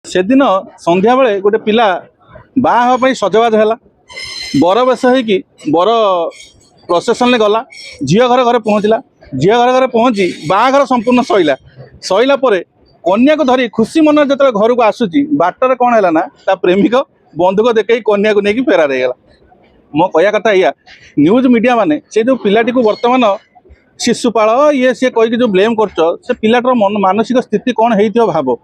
से दिन संध्या बेले गोटे पिला बाहा सजबाज है बर बेश हो बर प्रोसेसन गला झील घर घर पहुँचला झील घर घर पहुँची बाहाघर संपूर्ण सैला सैला कन्या को धरी खुशी मन जो घर को आसूची बाटर कौन है ना ता प्रेमिक बंधुक देखे कन्या को लेकिन फेरार हो मो कह कथा या न्यूज मीडिया माने से जो पिलाटी को वर्तमान शिशुपाल ये सी कहीकि जो ब्लेम कर पिलाटर मानसिक स्थिति कौन हो भाव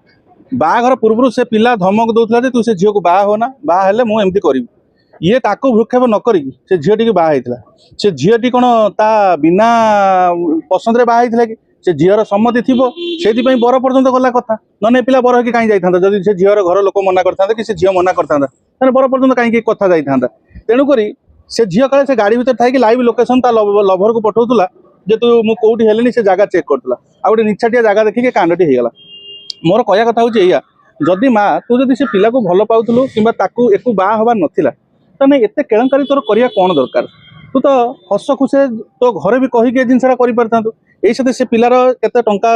बाहाघर पूर्व से पिला धमक दौला तू से झील को बाहा होना बाहा मुझे करी ये ताको भ्रुक्षेप न करी से झीटी बाहा से झीटी कौन ता बिना पसंद रे बाहा कि से झीर सम्मति थी से बर पर्यंत गला कथा न पिला बर होगी कहीं जाता जब से झीर घर लोक मना करता कि से झील मना करता बर पर्यंत कहीं कथा जाता तेणुक से झील काले से गाड़ी भर थी लाइव लोकेशन ता लभर को पठाऊला जे तू मुझे हेलेनी से जगह चेक करूला आ गोटे निछाटिया जगह देखिए कांडटी होगला मोर कह कथा हूँ या जदि माँ तू जब से पिला को भल पाऊलु कि बाहा हबार नाला ताने एते केळंकारी तोर करिया कौन दरकार तू तो हस खुशी तो घरे भी कहीकि ए जिनसा कर से पिलार केते टंका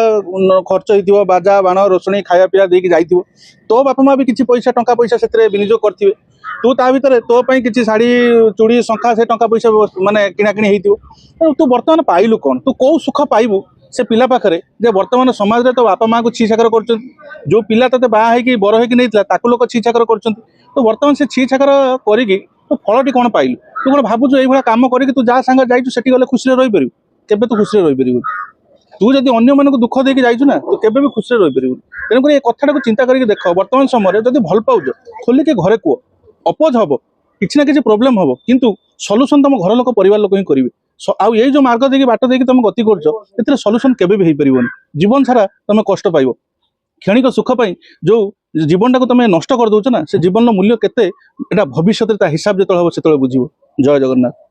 खर्च हो बाजा बाण रोषणी खाया पीया देकी जाइथिबो तो बापा माँ भी किसी पैसा टंका पैसा से विनियोग करथिबे तू ता भीतर तो पई किसी शाड़ी चूड़ी शंखा से टंका पैसा माने किना किणी हेइथिबो तू वर्तमान पाइलु कौन तू कौ सुख पाइबु से पिला पाखरे जे वर्तमान समाज रे तो बापा माँ को छी छाकर कर जो पिला तते बाहा है कि बर है कि नहीं ताकू लोक छी छाकर कर तो वर्तमान से छी छाकर करी तो फलटी कौन पाइलु तू कौन भावुँ ये कम करी तू जहाँ सांगे जाइछु सेठी गले खुशी रही पारू केबे तू खुशी रही पारू तू जब अन्य मन को दुख देके जाइछु ना तू केबे भी खुशी रही पारू तेणुक ये कथाटा को चिंता करके देख वर्तमान समय जब भल पाउछ खोलिके घरे कह अपोज हम किसी ना किसी प्रोब्लेम हम किंतु सॉल्यूशन तुम घर लोक परिवार लोक ही करेंगे आउ ये जो मार्ग देखिए बाट देखिए तुम गति कर सॉल्यूशन केबे भी हो पार जीवन सारा तुम कष्ट पाइब क्षणिक सुख पाई जो जीवन टाक तुम नष्ट कर दौच ना से जीवन मूल्य केते एटा भविष्य हिसाब जो हम से बुझे जय जगन्नाथ।